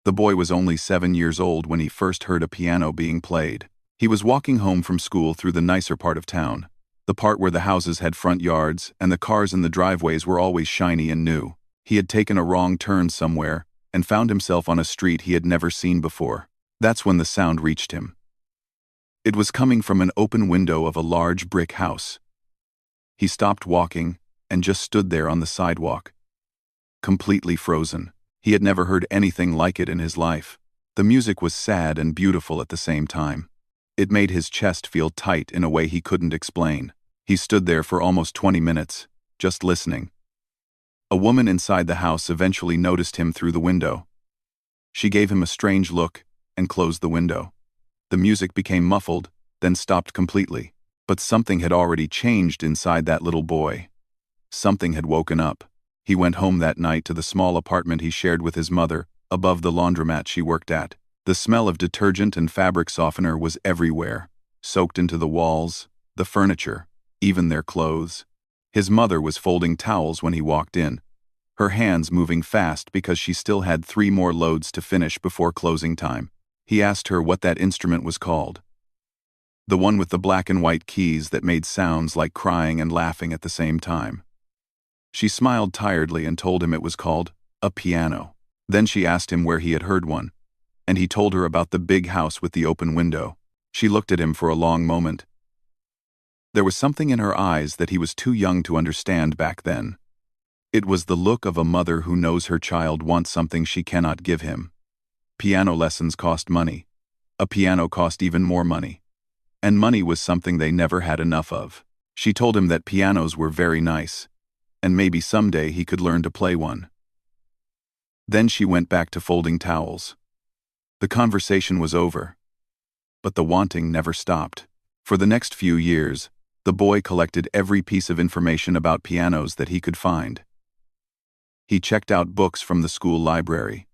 The boy was only 7 years old when he first heard a piano being played. He was walking home from school through the nicer part of town, the part where the houses had front yards and the cars in the driveways were always shiny and new. He had taken a wrong turn somewhere and found himself on a street he had never seen before. That's when the sound reached him. It was coming from an open window of a large brick house. He stopped walking and just stood there on the sidewalk, completely frozen. He had never heard anything like it in his life. The music was sad and beautiful at the same time. It made his chest feel tight in a way he couldn't explain. He stood there for almost 20 minutes, just listening. A woman inside the house eventually noticed him through the window. She gave him a strange look and closed the window. The music became muffled, then stopped completely. But something had already changed inside that little boy. Something had woken up. He went home that night to the small apartment he shared with his mother, above the laundromat she worked at. The smell of detergent and fabric softener was everywhere, soaked into the walls, the furniture, even their clothes. His mother was folding towels when he walked in, her hands moving fast because she still had 3 more loads to finish before closing time. He asked her what that instrument was called. The one with the black and white keys that made sounds like crying and laughing at the same time. She smiled tiredly and told him it was called a piano. Then she asked him where he had heard one, and he told her about the big house with the open window. She looked at him for a long moment. There was something in her eyes that he was too young to understand back then. It was the look of a mother who knows her child wants something she cannot give him. Piano lessons cost money. A piano cost even more money. And money was something they never had enough of. She told him that pianos were very nice, and maybe someday he could learn to play one. Then she went back to folding towels. The conversation was over, but the wanting never stopped. For the next few years, the boy collected every piece of information about pianos that he could find. He checked out books from the school library.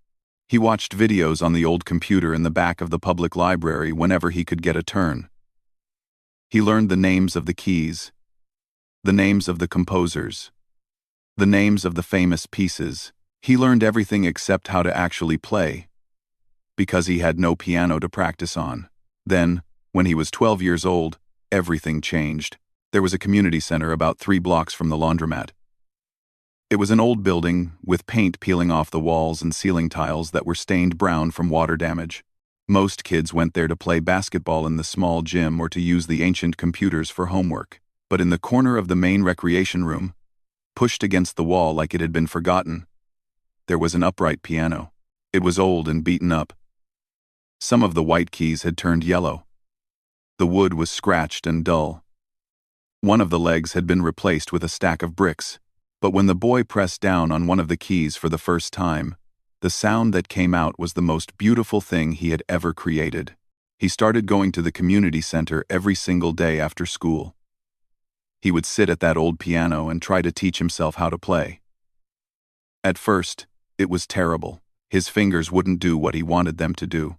He watched videos on the old computer in the back of the public library whenever he could get a turn. He learned the names of the keys, the names of the composers, the names of the famous pieces. He learned everything except how to actually play, because he had no piano to practice on. Then, when he was 12 years old, everything changed. There was a community center about 3 blocks from the laundromat. It was an old building with paint peeling off the walls and ceiling tiles that were stained brown from water damage. Most kids went there to play basketball in the small gym or to use the ancient computers for homework. But in the corner of the main recreation room, pushed against the wall like it had been forgotten, there was an upright piano. It was old and beaten up. Some of the white keys had turned yellow. The wood was scratched and dull. One of the legs had been replaced with a stack of bricks. But when the boy pressed down on one of the keys for the first time, the sound that came out was the most beautiful thing he had ever created. He started going to the community center every single day after school. He would sit at that old piano and try to teach himself how to play. At first, it was terrible. His fingers wouldn't do what he wanted them to do.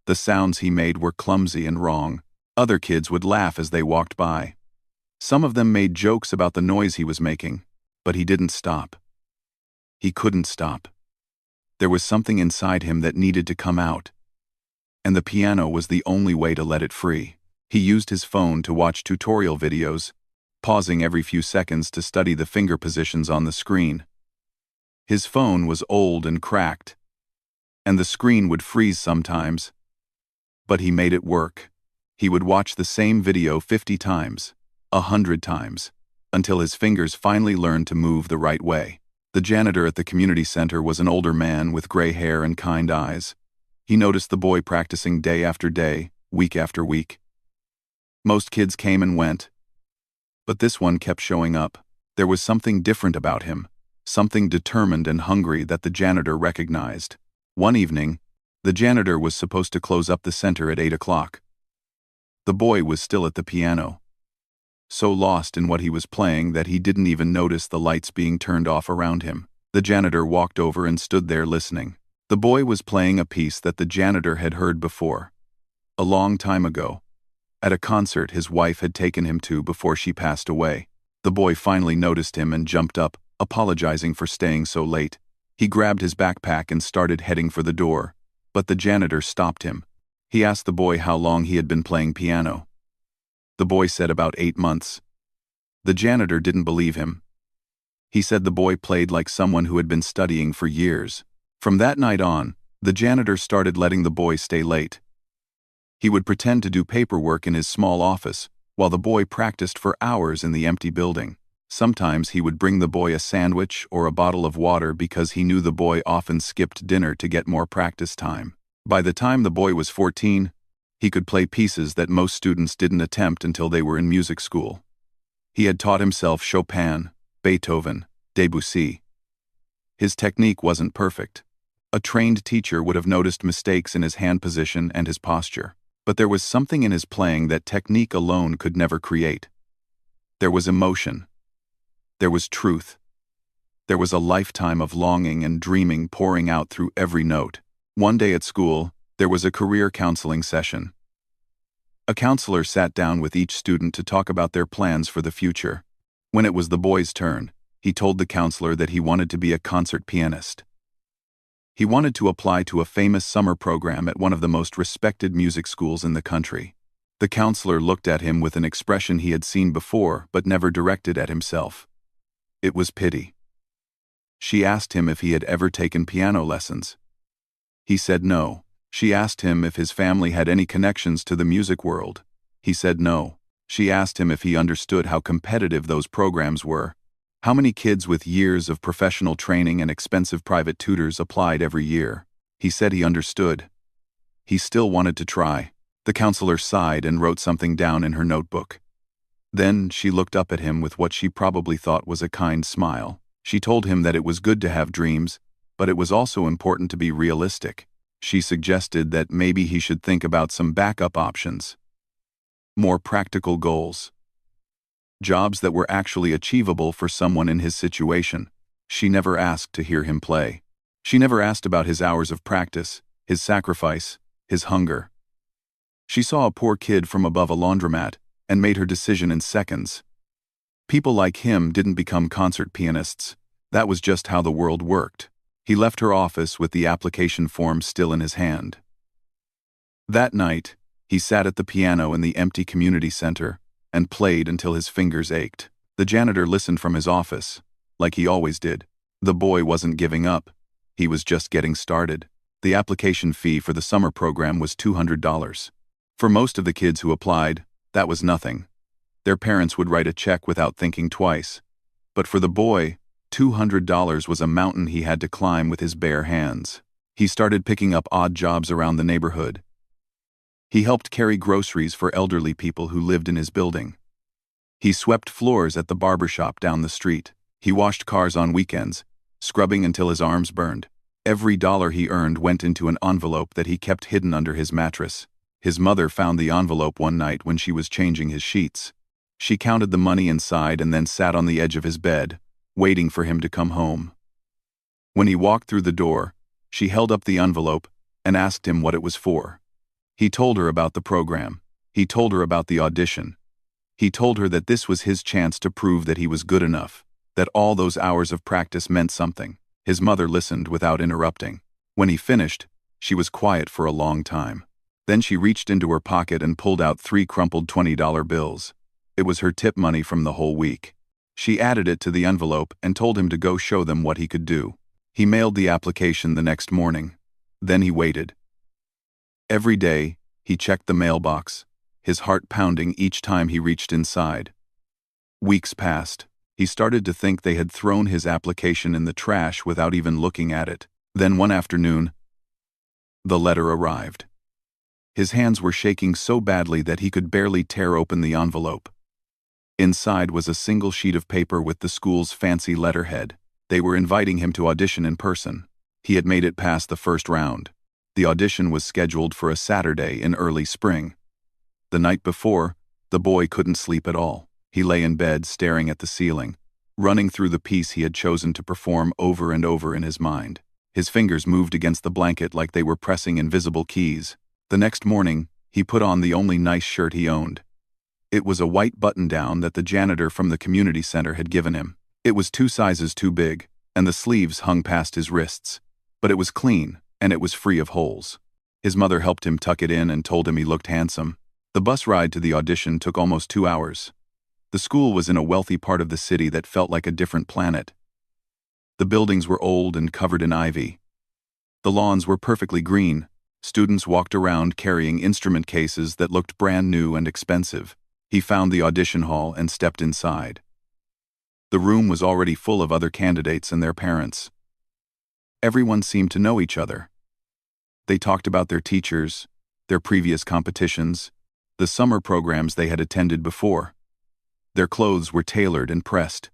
The sounds he made were clumsy and wrong. Other kids would laugh as they walked by. Some of them made jokes about the noise he was making, but he didn't stop. He couldn't stop. There was something inside him that needed to come out, and the piano was the only way to let it free. He used his phone to watch tutorial videos, pausing every few seconds to study the finger positions on the screen. His phone was old and cracked, and the screen would freeze sometimes, but he made it work. He would watch the same video 50 times, 100 times, until his fingers finally learned to move the right way. The janitor at the community center was an older man with gray hair and kind eyes. He noticed the boy practicing day after day, week after week. Most kids came and went, but this one kept showing up. There was something different about him, something determined and hungry that the janitor recognized. One evening, the janitor was supposed to close up the center at 8 o'clock. The boy was still at the piano, so lost in what he was playing that he didn't even notice the lights being turned off around him. The janitor walked over and stood there listening. The boy was playing a piece that the janitor had heard before, a long time ago, at a concert his wife had taken him to before she passed away. The boy finally noticed him and jumped up, apologizing for staying so late. He grabbed his backpack and started heading for the door, But the janitor stopped him. He asked the boy how long he had been playing piano. The boy said about 8 months. The janitor didn't believe him. He said the boy played like someone who had been studying for years. From that night on, the janitor started letting the boy stay late. He would pretend to do paperwork in his small office, while the boy practiced for hours in the empty building. Sometimes he would bring the boy a sandwich or a bottle of water because he knew the boy often skipped dinner to get more practice time. By the time the boy was 14, he could play pieces that most students didn't attempt until they were in music school. He had taught himself Chopin, Beethoven, Debussy. His technique wasn't perfect. A trained teacher would have noticed mistakes in his hand position and his posture. But there was something in his playing that technique alone could never create. There was emotion. There was truth. There was a lifetime of longing and dreaming pouring out through every note. One day at school, there was a career counseling session. A counselor sat down with each student to talk about their plans for the future. When it was the boy's turn, he told the counselor that he wanted to be a concert pianist. He wanted to apply to a famous summer program at one of the most respected music schools in the country. The counselor looked at him with an expression he had seen before but never directed at himself. It was pity. She asked him if he had ever taken piano lessons. He said no. She asked him if his family had any connections to the music world. He said no. She asked him if he understood how competitive those programs were. How many kids with years of professional training and expensive private tutors applied every year? He said he understood. He still wanted to try. The counselor sighed and wrote something down in her notebook. Then she looked up at him with what she probably thought was a kind smile. She told him that it was good to have dreams, but it was also important to be realistic. She suggested that maybe he should think about some backup options. More practical goals. Jobs that were actually achievable for someone in his situation. She never asked to hear him play. She never asked about his hours of practice, his sacrifice, his hunger. She saw a poor kid from above a laundromat and made her decision in seconds. People like him didn't become concert pianists. That was just how the world worked. He left her office with the application form still in his hand. That night, he sat at the piano in the empty community center and played until his fingers ached. The janitor listened from his office, like he always did. The boy wasn't giving up. He was just getting started. The application fee for the summer program was $200. For most of the kids who applied, that was nothing. Their parents would write a check without thinking twice. But for the boy, $200 was a mountain he had to climb with his bare hands. He started picking up odd jobs around the neighborhood. He helped carry groceries for elderly people who lived in his building. He swept floors at the barber shop down the street. He washed cars on weekends, scrubbing until his arms burned. Every dollar he earned went into an envelope that he kept hidden under his mattress. His mother found the envelope one night when she was changing his sheets. She counted the money inside and then sat on the edge of his bed, waiting for him to come home. When he walked through the door, she held up the envelope and asked him what it was for. He told her about the program. He told her about the audition. He told her that this was his chance to prove that he was good enough, that all those hours of practice meant something. His mother listened without interrupting. When he finished, she was quiet for a long time. Then she reached into her pocket and pulled out 3 crumpled $20 bills. It was her tip money from the whole week. She added it to the envelope and told him to go show them what he could do. He mailed the application the next morning. Then he waited. Every day, he checked the mailbox, his heart pounding each time he reached inside. Weeks passed. He started to think they had thrown his application in the trash without even looking at it. Then one afternoon, the letter arrived. His hands were shaking so badly that he could barely tear open the envelope. Inside was a single sheet of paper with the school's fancy letterhead. They were inviting him to audition in person. He had made it past the first round. The audition was scheduled for a Saturday in early spring. The night before, the boy couldn't sleep at all. He lay in bed staring at the ceiling, running through the piece he had chosen to perform over and over in his mind. His fingers moved against the blanket like they were pressing invisible keys. The next morning, he put on the only nice shirt he owned. It was a white button-down that the janitor from the community center had given him. It was 2 sizes too big, and the sleeves hung past his wrists. But it was clean, and it was free of holes. His mother helped him tuck it in and told him he looked handsome. The bus ride to the audition took almost 2 hours. The school was in a wealthy part of the city that felt like a different planet. The buildings were old and covered in ivy. The lawns were perfectly green. Students walked around carrying instrument cases that looked brand new and expensive. He found the audition hall and stepped inside. The room was already full of other candidates and their parents. Everyone seemed to know each other. They talked about their teachers, their previous competitions, the summer programs they had attended before. Their clothes were tailored and pressed.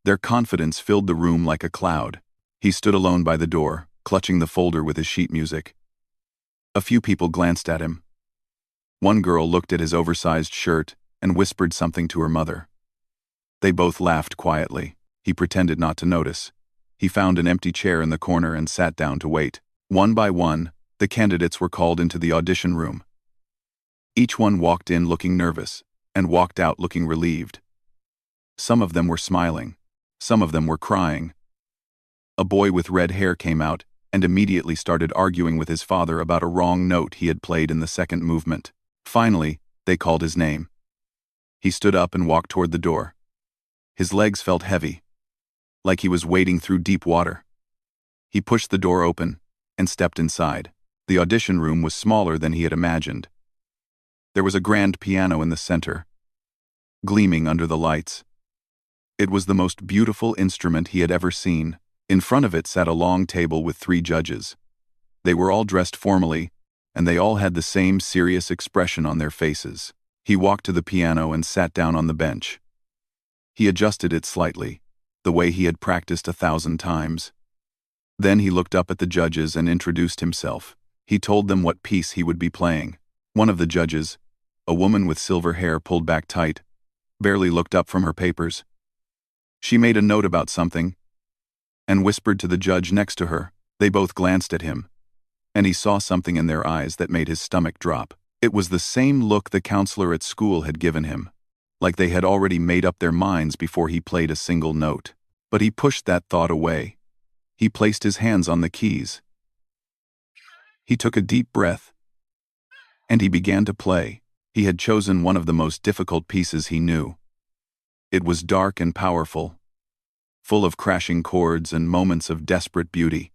Their confidence filled the room like a cloud. He stood alone by the door, clutching the folder with his sheet music. A few people glanced at him. One girl looked at his oversized shirt and whispered something to her mother. They both laughed quietly. He pretended not to notice. He found an empty chair in the corner and sat down to wait. One by one, the candidates were called into the audition room. Each one walked in looking nervous and walked out looking relieved. Some of them were smiling. Some of them were crying. A boy with red hair came out and immediately started arguing with his father about a wrong note he had played in the second movement. Finally, they called his name. He stood up and walked toward the door. His legs felt heavy, like he was wading through deep water. He pushed the door open and stepped inside. The audition room was smaller than he had imagined. There was a grand piano in the center, gleaming under the lights. It was the most beautiful instrument he had ever seen. In front of it sat a long table with 3 judges. They were all dressed formally, and they all had the same serious expression on their faces. He walked to the piano and sat down on the bench. He adjusted it slightly, the way he had practiced 1,000 times. Then he looked up at the judges and introduced himself. He told them what piece he would be playing. One of the judges, a woman with silver hair pulled back tight, barely looked up from her papers. She made a note about something and whispered to the judge next to her. They both glanced at him, and he saw something in their eyes that made his stomach drop. It was the same look the counselor at school had given him, like they had already made up their minds before he played a single note. But he pushed that thought away. He placed his hands on the keys. He took a deep breath, and he began to play. He had chosen one of the most difficult pieces he knew. It was dark and powerful, full of crashing chords and moments of desperate beauty.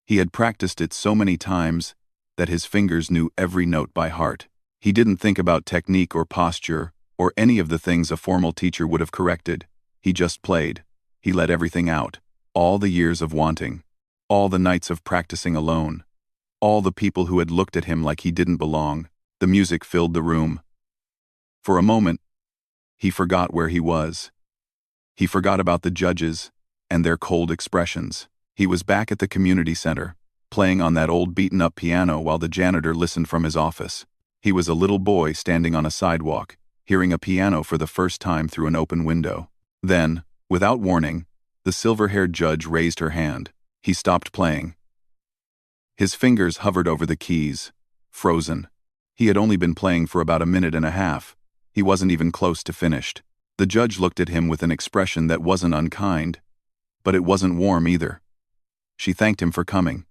He had practiced it so many times that his fingers knew every note by heart. He didn't think about technique or posture or any of the things a formal teacher would have corrected. He just played. He let everything out. All the years of wanting. All the nights of practicing alone. All the people who had looked at him like he didn't belong. The music filled the room. For a moment, he forgot where he was. He forgot about the judges and their cold expressions. He was back at the community center, playing on that old beaten-up piano while the janitor listened from his office. He was a little boy standing on a sidewalk, hearing a piano for the first time through an open window. Then, without warning, the silver-haired judge raised her hand. He stopped playing. His fingers hovered over the keys, frozen. He had only been playing for about a minute and a half. He wasn't even close to finished. The judge looked at him with an expression that wasn't unkind, but it wasn't warm either. She thanked him for coming.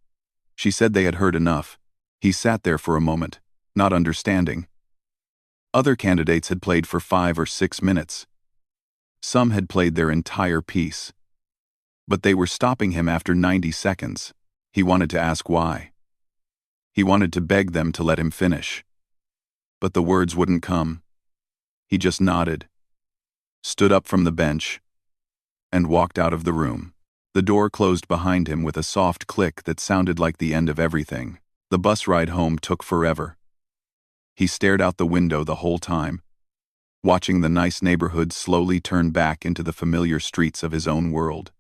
She said they had heard enough. He sat there for a moment, not understanding. Other candidates had played for 5 or 6 minutes. Some had played their entire piece. But they were stopping him after 90 seconds. He wanted to ask why. He wanted to beg them to let him finish. But the words wouldn't come. He just nodded, stood up from the bench, and walked out of the room. The door closed behind him with a soft click that sounded like the end of everything. The bus ride home took forever. He stared out the window the whole time, watching the nice neighborhood slowly turn back into the familiar streets of his own world.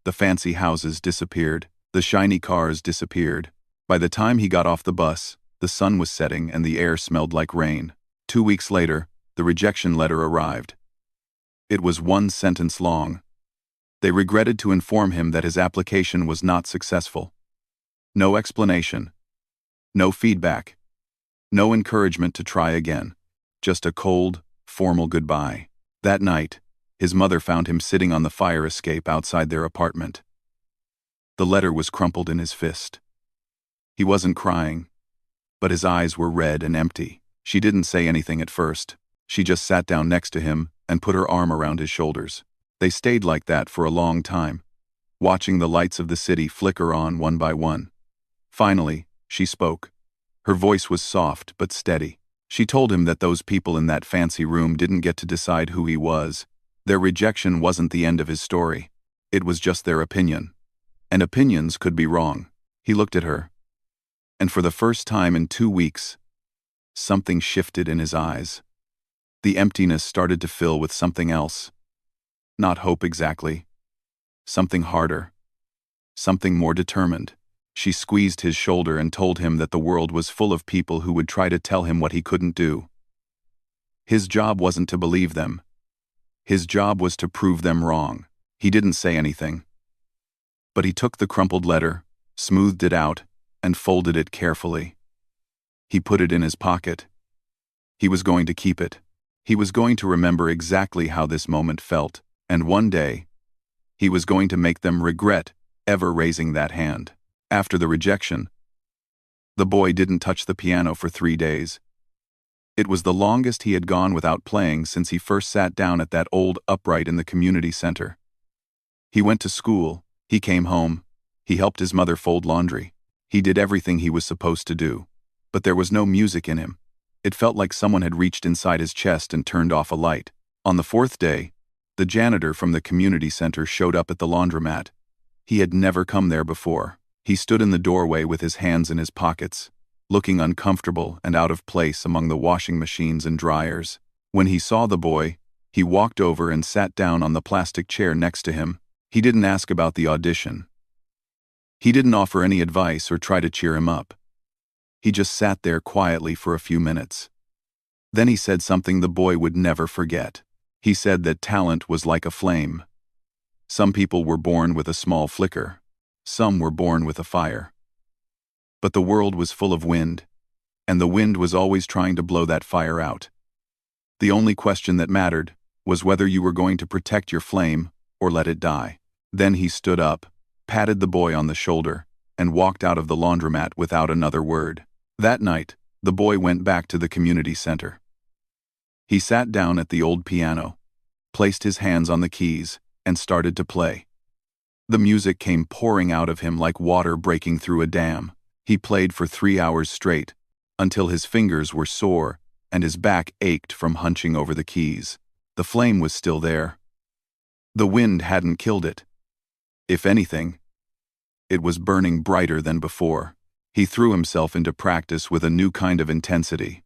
The fancy houses disappeared. The shiny cars disappeared. By the time he got off the bus, the sun was setting and the air smelled like rain. 2 weeks later, the rejection letter arrived. It was 1 sentence long. They regretted to inform him that his application was not successful. No explanation. No feedback. No encouragement to try again. Just a cold, formal goodbye. That night, his mother found him sitting on the fire escape outside their apartment. The letter was crumpled in his fist. He wasn't crying, but his eyes were red and empty. She didn't say anything at first. She just sat down next to him and put her arm around his shoulders. They stayed like that for a long time, watching the lights of the city flicker on one by one. Finally, she spoke. Her voice was soft but steady. She told him that those people in that fancy room didn't get to decide who he was. Their rejection wasn't the end of his story. It was just their opinion. And opinions could be wrong. He looked at her. And for the first time in 2 weeks, something shifted in his eyes. The emptiness started to fill with something else. Not hope exactly. Something harder. Something more determined. She squeezed his shoulder and told him that the world was full of people who would try to tell him what he couldn't do. His job wasn't to believe them. His job was to prove them wrong. He didn't say anything. But he took the crumpled letter, smoothed it out, and folded it carefully. He put it in his pocket. He was going to keep it. He was going to remember exactly how this moment felt, and one day, he was going to make them regret ever raising that hand. After the rejection, the boy didn't touch the piano for 3 days. It was the longest he had gone without playing since he first sat down at that old upright in the community center. He went to school, he came home, he helped his mother fold laundry. He did everything he was supposed to do. But there was no music in him. It felt like someone had reached inside his chest and turned off a light. On the 4th day, the janitor from the community center showed up at the laundromat. He had never come there before. He stood in the doorway with his hands in his pockets, looking uncomfortable and out of place among the washing machines and dryers. When he saw the boy, he walked over and sat down on the plastic chair next to him. He didn't ask about the audition. He didn't offer any advice or try to cheer him up. He just sat there quietly for a few minutes. Then he said something the boy would never forget. He said that talent was like a flame. Some people were born with a small flicker. Some were born with a fire. But the world was full of wind, and the wind was always trying to blow that fire out. The only question that mattered was whether you were going to protect your flame or let it die. Then he stood up, patted the boy on the shoulder, and walked out of the laundromat without another word. That night, the boy went back to the community center. He sat down at the old piano, placed his hands on the keys, and started to play. The music came pouring out of him like water breaking through a dam. He played for 3 hours straight, until his fingers were sore and his back ached from hunching over the keys. The flame was still there. The wind hadn't killed it. If anything, it was burning brighter than before. He threw himself into practice with a new kind of intensity.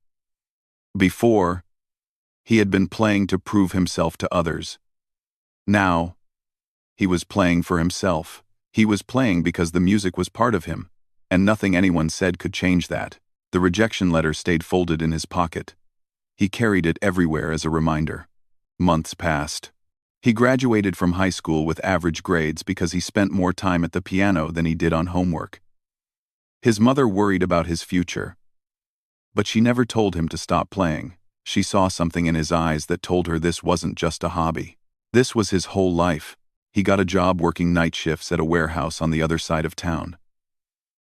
Before, he had been playing to prove himself to others. Now, he was playing for himself. He was playing because the music was part of him, and nothing anyone said could change that. The rejection letter stayed folded in his pocket. He carried it everywhere as a reminder. Months passed. He graduated from high school with average grades because he spent more time at the piano than he did on homework. His mother worried about his future, but she never told him to stop playing. She saw something in his eyes that told her this wasn't just a hobby. This was his whole life. He got a job working night shifts at a warehouse on the other side of town.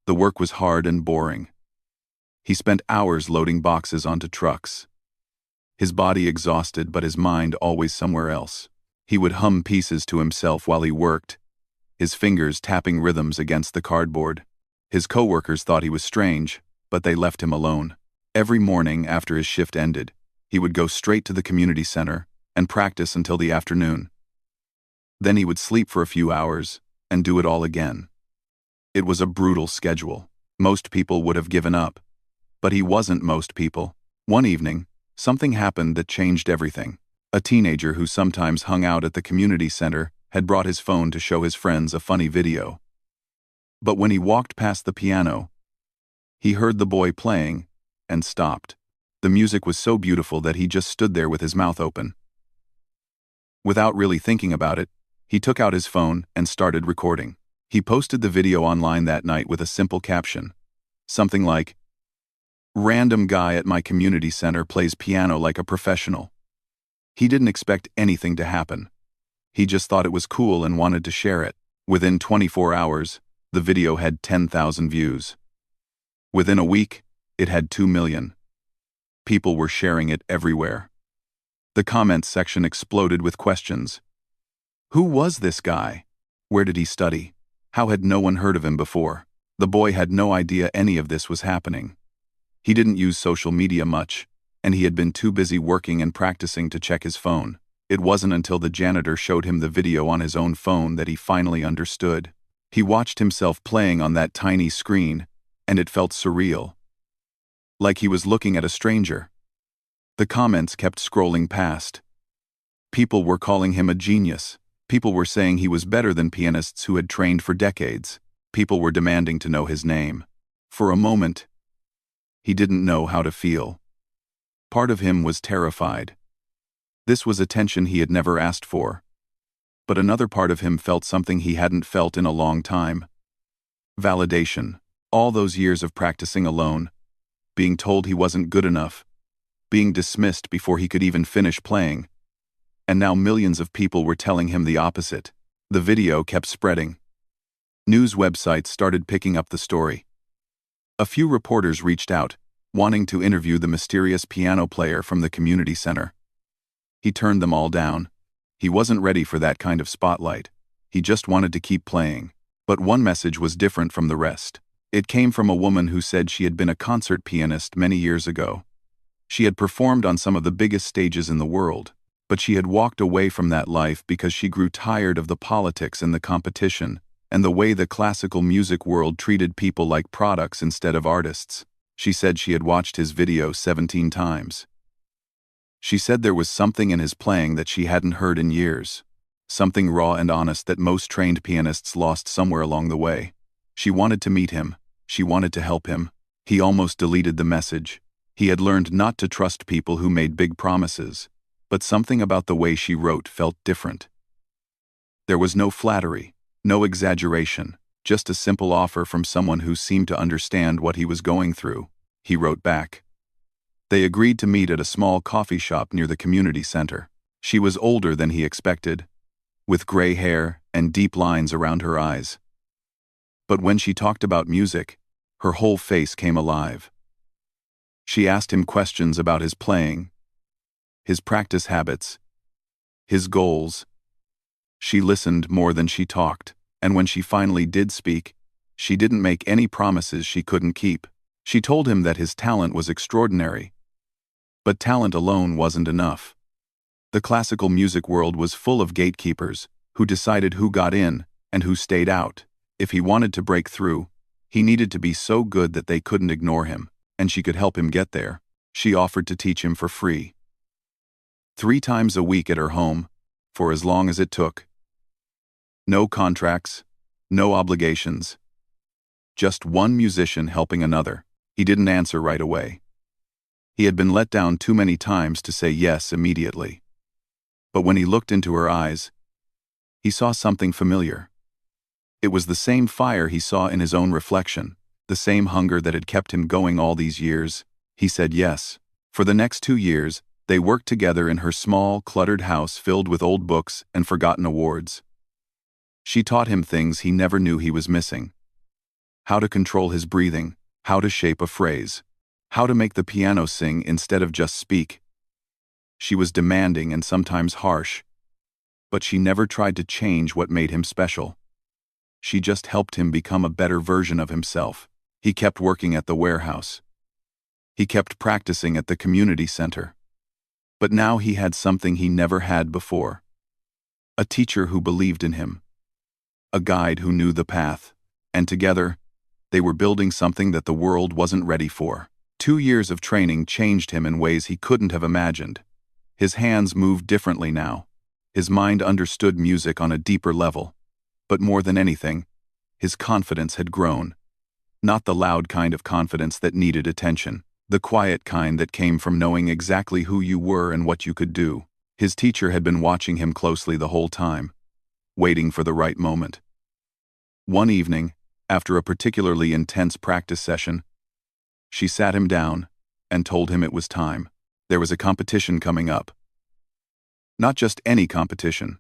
The work was hard and boring. He spent hours loading boxes onto trucks. His body exhausted, but his mind always somewhere else. He would hum pieces to himself while he worked, his fingers tapping rhythms against the cardboard. His coworkers thought he was strange, but they left him alone. Every morning after his shift ended, he would go straight to the community center and practice until the afternoon. Then he would sleep for a few hours and do it all again. It was a brutal schedule. Most people would have given up. But he wasn't most people. One evening, something happened that changed everything. A teenager who sometimes hung out at the community center had brought his phone to show his friends a funny video. But when he walked past the piano, he heard the boy playing and stopped. The music was so beautiful that he just stood there with his mouth open. Without really thinking about it, he took out his phone and started recording. He posted the video online that night with a simple caption. Something like, "Random guy at my community center plays piano like a professional." He didn't expect anything to happen. He just thought it was cool and wanted to share it. Within 24 hours, the video had 10,000 views. Within a week, it had 2 million. People were sharing it everywhere. The comments section exploded with questions. Who was this guy? Where did he study? How had no one heard of him before? The boy had no idea any of this was happening. He didn't use social media much, and he had been too busy working and practicing to check his phone. It wasn't until the janitor showed him the video on his own phone that he finally understood. He watched himself playing on that tiny screen, and it felt surreal. Like he was looking at a stranger. The comments kept scrolling past. People were calling him a genius. People were saying he was better than pianists who had trained for decades. People were demanding to know his name. For a moment, he didn't know how to feel. Part of him was terrified. This was attention he had never asked for. But another part of him felt something he hadn't felt in a long time. Validation. All those years of practicing alone, being told he wasn't good enough, being dismissed before he could even finish playing. And now millions of people were telling him the opposite. The video kept spreading. News websites started picking up the story. A few reporters reached out, wanting to interview the mysterious piano player from the community center. He turned them all down. He wasn't ready for that kind of spotlight. He just wanted to keep playing. But one message was different from the rest. It came from a woman who said she had been a concert pianist many years ago. She had performed on some of the biggest stages in the world, but she had walked away from that life because she grew tired of the politics and the competition, and the way the classical music world treated people like products instead of artists. She said she had watched his video 17 times. She said there was something in his playing that she hadn't heard in years. Something raw and honest that most trained pianists lost somewhere along the way. She wanted to meet him. She wanted to help him. He almost deleted the message. He had learned not to trust people who made big promises. But something about the way she wrote felt different. There was no flattery, no exaggeration, just a simple offer from someone who seemed to understand what he was going through. He wrote back. They agreed to meet at a small coffee shop near the community center. She was older than he expected, with gray hair and deep lines around her eyes. But when she talked about music, her whole face came alive. She asked him questions about his playing, his practice habits, his goals. She listened more than she talked, and when she finally did speak, she didn't make any promises she couldn't keep. She told him that his talent was extraordinary. But talent alone wasn't enough. The classical music world was full of gatekeepers who decided who got in and who stayed out. If he wanted to break through, he needed to be so good that they couldn't ignore him, and she could help him get there. She offered to teach him for free. 3 times a week at her home, for as long as it took. No contracts, no obligations. Just one musician helping another. He didn't answer right away. He had been let down too many times to say yes immediately. But when he looked into her eyes, he saw something familiar. It was the same fire he saw in his own reflection, the same hunger that had kept him going all these years. He said yes. For the next 2 years, they worked together in her small, cluttered house filled with old books and forgotten awards. She taught him things he never knew he was missing. How to control his breathing, how to shape a phrase, how to make the piano sing instead of just speak. She was demanding and sometimes harsh, but she never tried to change what made him special. She just helped him become a better version of himself. He kept working at the warehouse. He kept practicing at the community center. But now he had something he never had before. A teacher who believed in him. A guide who knew the path. And together, they were building something that the world wasn't ready for. 2 years of training changed him in ways he couldn't have imagined. His hands moved differently now. His mind understood music on a deeper level. But more than anything, his confidence had grown. Not the loud kind of confidence that needed attention. The quiet kind that came from knowing exactly who you were and what you could do. His teacher had been watching him closely the whole time, waiting for the right moment. One evening, after a particularly intense practice session, she sat him down and told him it was time. There was a competition coming up. Not just any competition.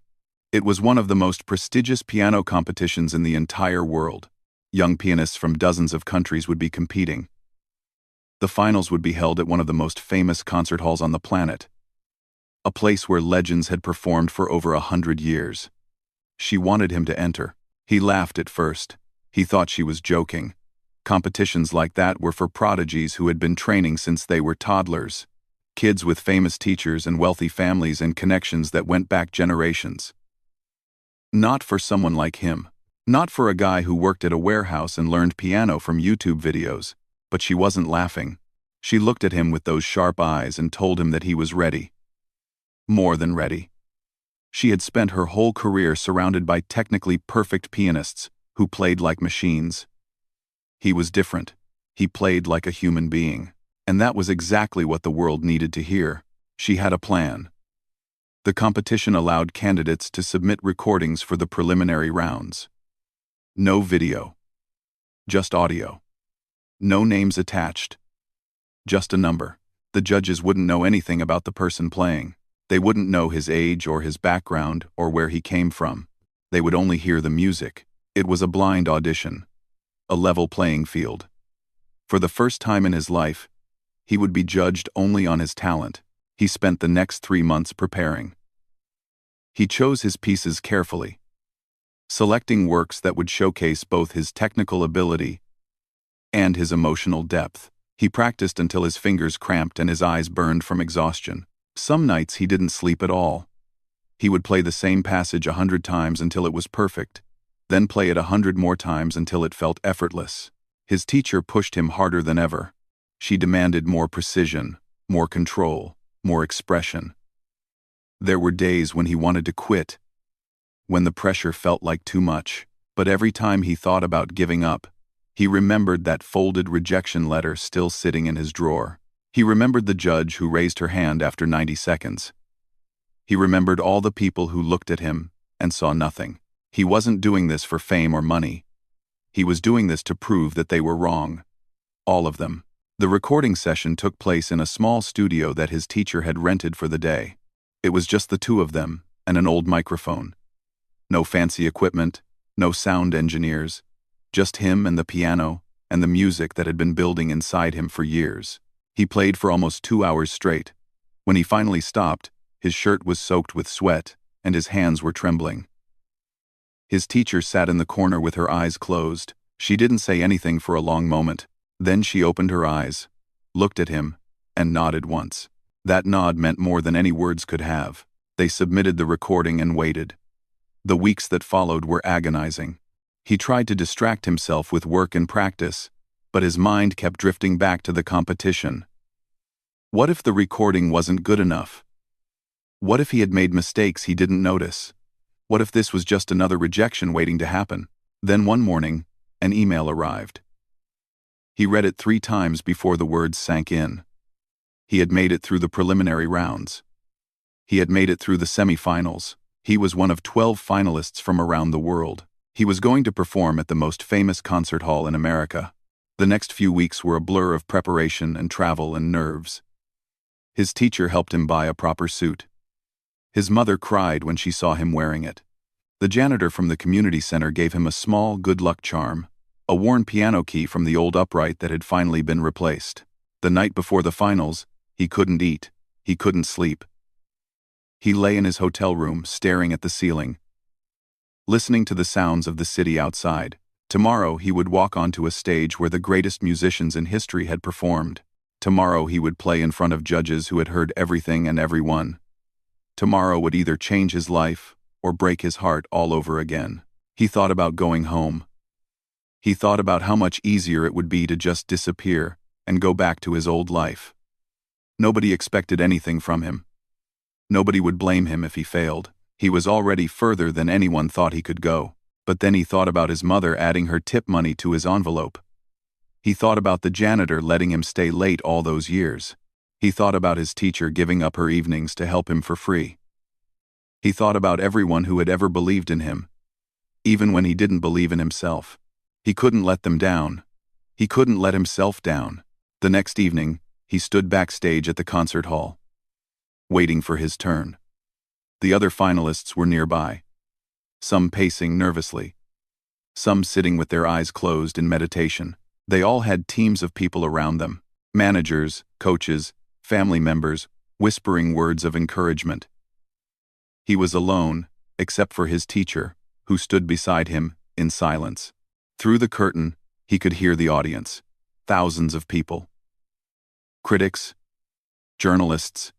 It was one of the most prestigious piano competitions in the entire world. Young pianists from dozens of countries would be competing. The finals would be held at one of the most famous concert halls on the planet, a place where legends had performed for over 100 years. She wanted him to enter. He laughed at first. He thought she was joking. Competitions like that were for prodigies who had been training since they were toddlers. Kids with famous teachers and wealthy families and connections that went back generations. Not for someone like him. Not for a guy who worked at a warehouse and learned piano from YouTube videos. But she wasn't laughing. She looked at him with those sharp eyes and told him that he was ready. More than ready. She had spent her whole career surrounded by technically perfect pianists who played like machines. He was different. He played like a human being. And that was exactly what the world needed to hear. She had a plan. The competition allowed candidates to submit recordings for the preliminary rounds. No video. Just audio. No names attached. Just a number. The judges wouldn't know anything about the person playing. They wouldn't know his age or his background or where he came from. They would only hear the music. It was a blind audition. A level playing field. For the first time in his life, he would be judged only on his talent. He spent the next 3 months preparing. He chose his pieces carefully, selecting works that would showcase both his technical ability and his emotional depth. He practiced until his fingers cramped and his eyes burned from exhaustion. Some nights he didn't sleep at all. He would play the same passage 100 times until it was perfect, then play it 100 more times until it felt effortless. His teacher pushed him harder than ever. She demanded more precision, more control, more expression. There were days when he wanted to quit, when the pressure felt like too much, but every time he thought about giving up, he remembered that folded rejection letter still sitting in his drawer. He remembered the judge who raised her hand after 90 seconds. He remembered all the people who looked at him and saw nothing. He wasn't doing this for fame or money. He was doing this to prove that they were wrong. All of them. The recording session took place in a small studio that his teacher had rented for the day. It was just the two of them and an old microphone. No fancy equipment, no sound engineers, just him and the piano and the music that had been building inside him for years. He played for almost 2 hours straight. When he finally stopped, his shirt was soaked with sweat and his hands were trembling. His teacher sat in the corner with her eyes closed. She didn't say anything for a long moment. Then she opened her eyes, looked at him, and nodded once. That nod meant more than any words could have. They submitted the recording and waited. The weeks that followed were agonizing. He tried to distract himself with work and practice, but his mind kept drifting back to the competition. What if the recording wasn't good enough? What if he had made mistakes he didn't notice? What if this was just another rejection waiting to happen? Then one morning, an email arrived. He read it 3 times before the words sank in. He had made it through the preliminary rounds. He had made it through the semifinals. He was one of 12 finalists from around the world. He was going to perform at the most famous concert hall in America. The next few weeks were a blur of preparation and travel and nerves. His teacher helped him buy a proper suit. His mother cried when she saw him wearing it. The janitor from the community center gave him a small good luck charm, a worn piano key from the old upright that had finally been replaced. The night before the finals, he couldn't eat, he couldn't sleep. He lay in his hotel room, staring at the ceiling, listening to the sounds of the city outside. Tomorrow he would walk onto a stage where the greatest musicians in history had performed. Tomorrow he would play in front of judges who had heard everything and everyone. Tomorrow would either change his life or break his heart all over again. He thought about going home. He thought about how much easier it would be to just disappear and go back to his old life. Nobody expected anything from him. Nobody would blame him if he failed. He was already further than anyone thought he could go. But then he thought about his mother adding her tip money to his envelope. He thought about the janitor letting him stay late all those years. He thought about his teacher giving up her evenings to help him for free. He thought about everyone who had ever believed in him, even when he didn't believe in himself. He couldn't let them down. He couldn't let himself down. The next evening, he stood backstage at the concert hall, waiting for his turn. The other finalists were nearby, some pacing nervously, some sitting with their eyes closed in meditation. They all had teams of people around them, Managers, coaches, family members, whispering words of encouragement. He was alone, except for his teacher, who stood beside him, in silence. Through the curtain, he could hear the audience. Thousands of people. Critics, journalists,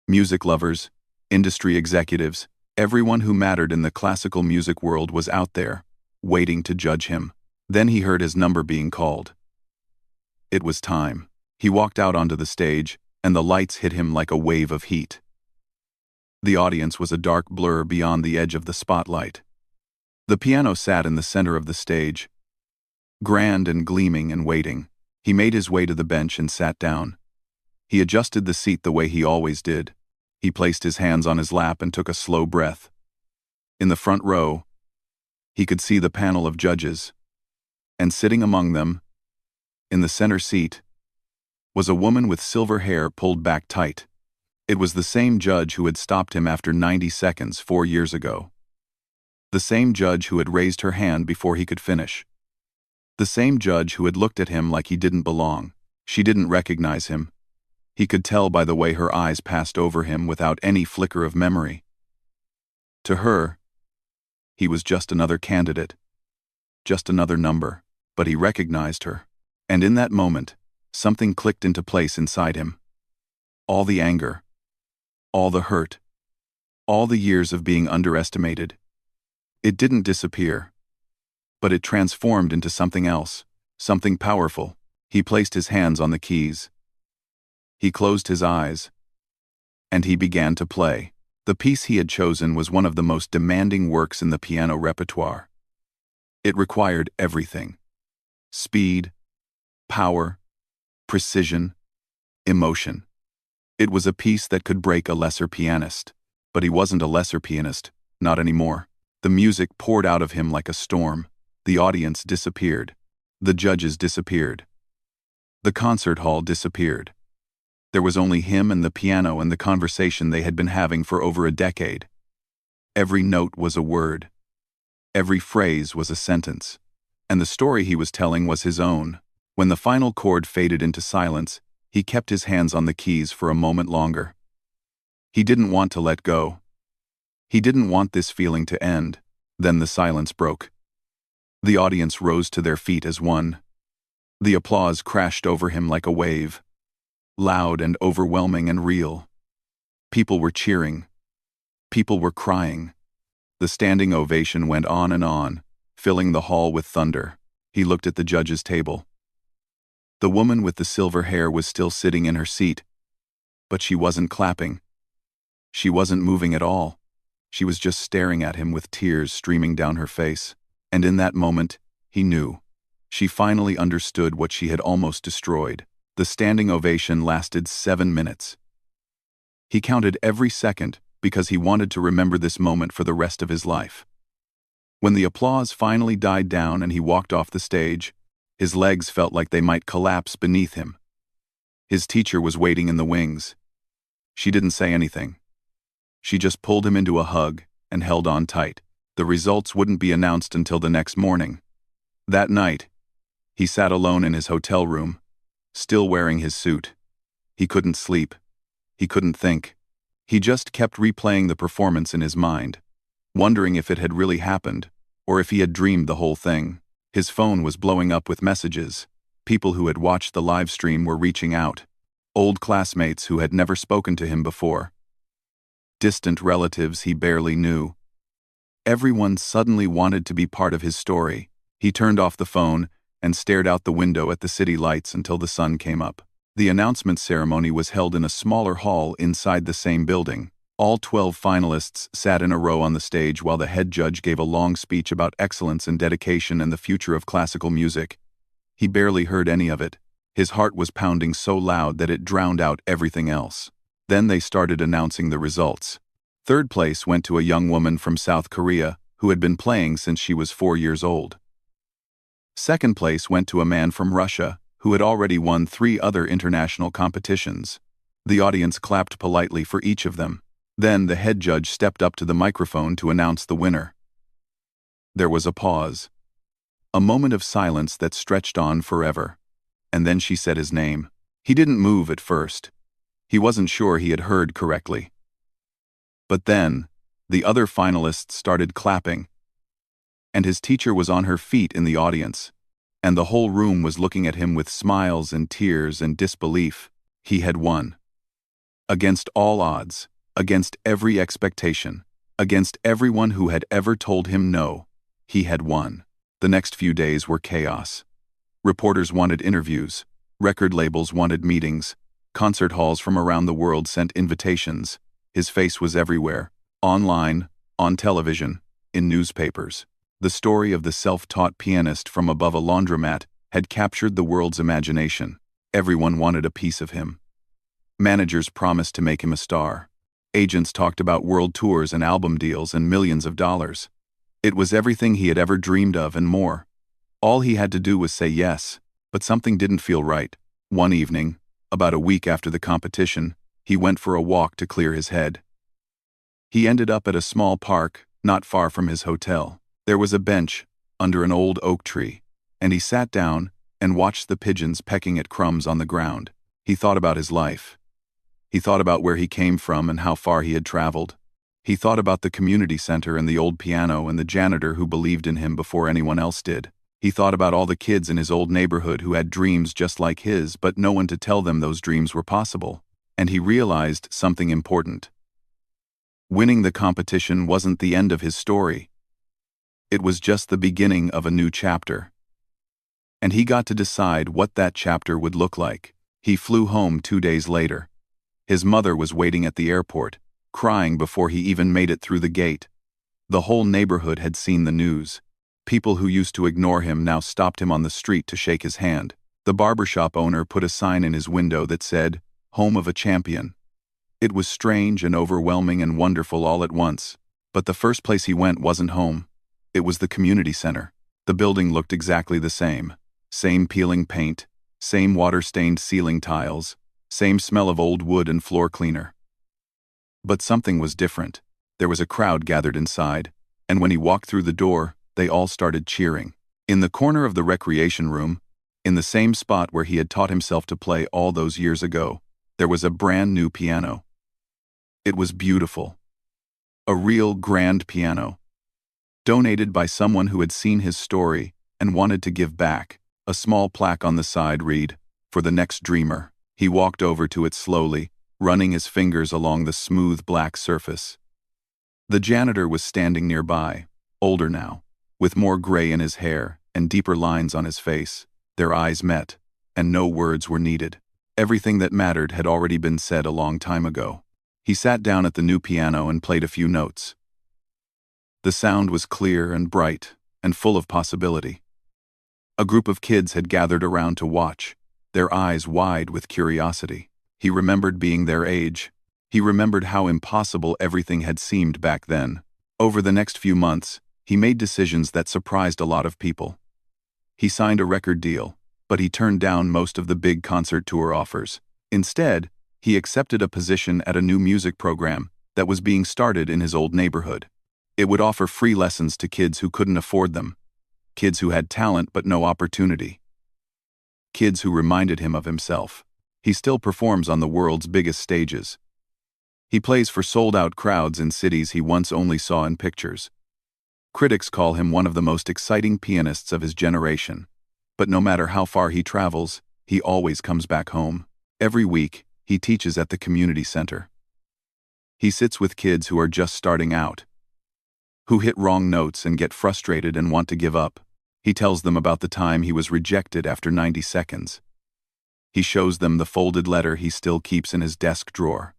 music lovers, industry executives, everyone who mattered in the classical music world was out there, waiting to judge him. Then he heard his number being called. It was time. He walked out onto the stage, and the lights hit him like a wave of heat. The audience was a dark blur beyond the edge of the spotlight. The piano sat in the center of the stage, grand and gleaming and waiting. He made his way to the bench and sat down. He adjusted the seat the way he always did. He placed his hands on his lap and took a slow breath. In the front row, he could see the panel of judges. And sitting among them, in the center seat, was a woman with silver hair pulled back tight. It was the same judge who had stopped him after 90 seconds 4 years ago. The same judge who had raised her hand before he could finish. The same judge who had looked at him like he didn't belong. She didn't recognize him. He could tell by the way her eyes passed over him without any flicker of memory. To her, he was just another candidate, just another number, but he recognized her. And in that moment, something clicked into place inside him. All the anger, all the hurt, all the years of being underestimated. It didn't disappear, but it transformed into something else, something powerful. He placed his hands on the keys. He closed his eyes, and he began to play. The piece he had chosen was one of the most demanding works in the piano repertoire. It required everything: speed, power, precision, emotion. It was a piece that could break a lesser pianist, but he wasn't a lesser pianist, not anymore. The music poured out of him like a storm. The audience disappeared. The judges disappeared. The concert hall disappeared. There was only him and the piano and the conversation they had been having for over a decade. Every note was a word. Every phrase was a sentence. And the story he was telling was his own. When the final chord faded into silence, he kept his hands on the keys for a moment longer. He didn't want to let go. He didn't want this feeling to end. Then the silence broke. The audience rose to their feet as one. The applause crashed over him like a wave. Loud and overwhelming and real. People were cheering. People were crying. The standing ovation went on, filling the hall with thunder. He looked at the judges' table. The woman with the silver hair was still sitting in her seat, but she wasn't clapping. She wasn't moving at all. She was just staring at him with tears streaming down her face. And in that moment, he knew. She finally understood what she had almost destroyed. The standing ovation lasted 7 minutes. He counted every second because he wanted to remember this moment for the rest of his life. When the applause finally died down and he walked off the stage, his legs felt like they might collapse beneath him. His teacher was waiting in the wings. She didn't say anything. She just pulled him into a hug and held on tight. The results wouldn't be announced until the next morning. That night, he sat alone in his hotel room, still wearing his suit. He couldn't sleep. He couldn't think. He just kept replaying the performance in his mind, wondering if it had really happened, or if he had dreamed the whole thing. His phone was blowing up with messages. People who had watched the live stream were reaching out. Old classmates who had never spoken to him before. Distant relatives he barely knew. Everyone suddenly wanted to be part of his story. He turned off the phone and stared out the window at the city lights until the sun came up. The announcement ceremony was held in a smaller hall inside the same building. All 12 finalists sat in a row on the stage while the head judge gave a long speech about excellence and dedication and the future of classical music. He barely heard any of it. His heart was pounding so loud that it drowned out everything else. Then they started announcing the results. Third place went to a young woman from South Korea who had been playing since she was 4 years old. Second place went to a man from Russia who had already won 3 other international competitions. The audience clapped politely for each of them. Then the head judge stepped up to the microphone to announce the winner. There was a pause. A moment of silence that stretched on forever. And then she said his name. He didn't move at first. He wasn't sure he had heard correctly. But then, the other finalists started clapping, and his teacher was on her feet in the audience, and the whole room was looking at him with smiles and tears and disbelief. He had won. Against all odds, against every expectation, against everyone who had ever told him no, he had won. The next few days were chaos. Reporters wanted interviews, record labels wanted meetings, concert halls from around the world sent invitations. His face was everywhere, online, on television, in newspapers. The story of the self-taught pianist from above a laundromat had captured the world's imagination. Everyone wanted a piece of him. Managers promised to make him a star. Agents talked about world tours and album deals and millions of dollars. It was everything he had ever dreamed of and more. All he had to do was say yes, but something didn't feel right. One evening, about a week after the competition, he went for a walk to clear his head. He ended up at a small park, not far from his hotel. There was a bench, under an old oak tree, and he sat down and watched the pigeons pecking at crumbs on the ground. He thought about his life. He thought about where he came from and how far he had traveled. He thought about the community center and the old piano and the janitor who believed in him before anyone else did. He thought about all the kids in his old neighborhood who had dreams just like his, but no one to tell them those dreams were possible. And he realized something important. Winning the competition wasn't the end of his story. It was just the beginning of a new chapter. And he got to decide what that chapter would look like. He flew home 2 days later. His mother was waiting at the airport, crying before he even made it through the gate. The whole neighborhood had seen the news. People who used to ignore him now stopped him on the street to shake his hand. The barbershop owner put a sign in his window that said, "Home of a champion." It was strange and overwhelming and wonderful all at once. But the first place he went wasn't home. It was the community center. The building looked exactly the same. Same peeling paint, same water-stained ceiling tiles, same smell of old wood and floor cleaner. But something was different. There was a crowd gathered inside, and when he walked through the door, they all started cheering. In the corner of the recreation room, in the same spot where he had taught himself to play all those years ago, there was a brand new piano. It was beautiful. A real grand piano. Donated by someone who had seen his story and wanted to give back. A small plaque on the side read, "For the next dreamer." He walked over to it slowly, running his fingers along the smooth black surface. The janitor was standing nearby, older now, with more gray in his hair and deeper lines on his face. Their eyes met, and no words were needed. Everything that mattered had already been said a long time ago. He sat down at the new piano and played a few notes. The sound was clear and bright, and full of possibility. A group of kids had gathered around to watch, their eyes wide with curiosity. He remembered being their age. He remembered how impossible everything had seemed back then. Over the next few months, he made decisions that surprised a lot of people. He signed a record deal, but he turned down most of the big concert tour offers. Instead, he accepted a position at a new music program that was being started in his old neighborhood. It would offer free lessons to kids who couldn't afford them. Kids who had talent but no opportunity. Kids who reminded him of himself. He still performs on the world's biggest stages. He plays for sold-out crowds in cities he once only saw in pictures. Critics call him one of the most exciting pianists of his generation. But no matter how far he travels, he always comes back home. Every week, he teaches at the community center. He sits with kids who are just starting out, who hit wrong notes and get frustrated and want to give up. He tells them about the time he was rejected after 90 seconds. He shows them the folded letter he still keeps in his desk drawer.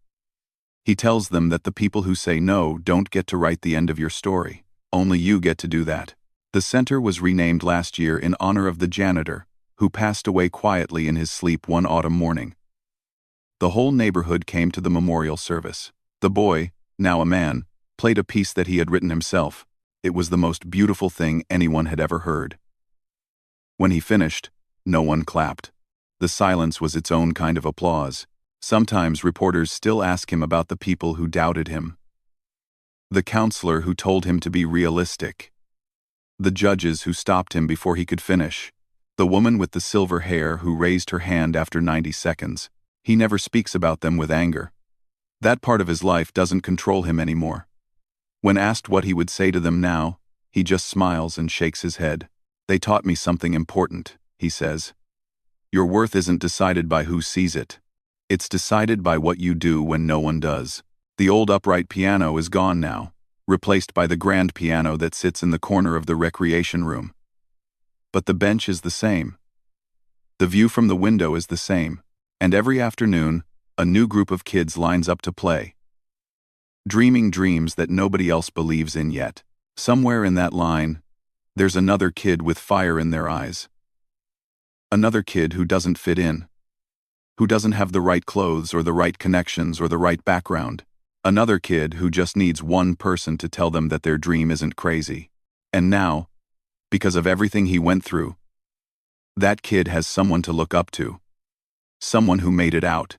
He tells them that the people who say no don't get to write the end of your story. Only you get to do that. The center was renamed last year in honor of the janitor, who passed away quietly in his sleep one autumn morning. The whole neighborhood came to the memorial service. The boy, now a man, played a piece that he had written himself. It was the most beautiful thing anyone had ever heard. When he finished, no one clapped. The silence was its own kind of applause. Sometimes reporters still ask him about the people who doubted him. The counselor who told him to be realistic. The judges who stopped him before he could finish. The woman with the silver hair who raised her hand after 90 seconds. He never speaks about them with anger. That part of his life doesn't control him anymore. When asked what he would say to them now, he just smiles and shakes his head. They taught me something important, he says. Your worth isn't decided by who sees it. It's decided by what you do when no one does. The old upright piano is gone now, replaced by the grand piano that sits in the corner of the recreation room. But the bench is the same. The view from the window is the same, and every afternoon, a new group of kids lines up to play. Dreaming dreams that nobody else believes in yet. Somewhere in that line, there's another kid with fire in their eyes. Another kid who doesn't fit in. Who doesn't have the right clothes or the right connections or the right background. Another kid who just needs one person to tell them that their dream isn't crazy. And now, because of everything he went through, that kid has someone to look up to. Someone who made it out.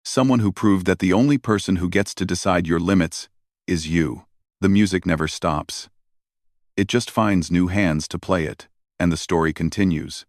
Someone who proved that the only person who gets to decide your limits is you. The music never stops. It just finds new hands to play it, and the story continues.